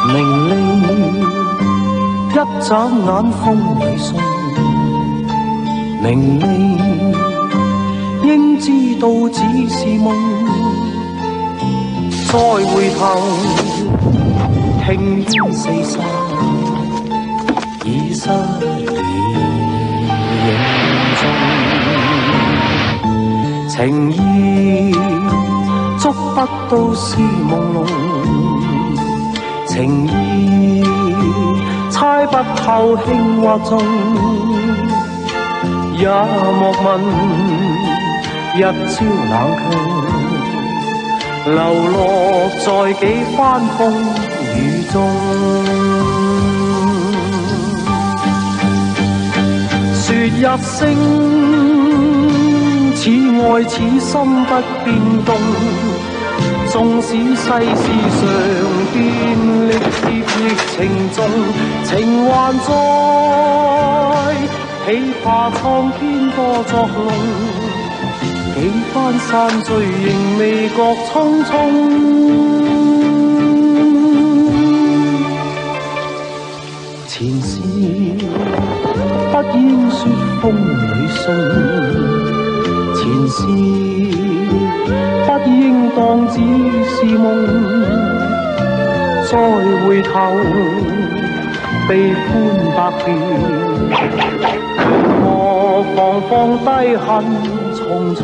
明利一眨眼風裏送，明利應知道只是夢，再回頭聽煙四散，已失了影蹤，情意捉不到是朦朧，情意猜不透輕或重，也莫問日朝冷卻，流落在幾番風雨中。說一聲，似愛此心不變動，縱使世事常變，歷劫亦情重，情還在，豈怕蒼天多作弄，幾番散聚仍未覺匆匆。前事不應說風裏信，前事不應當只是夢，再回頭悲歡百變，莫妨放低恨重重。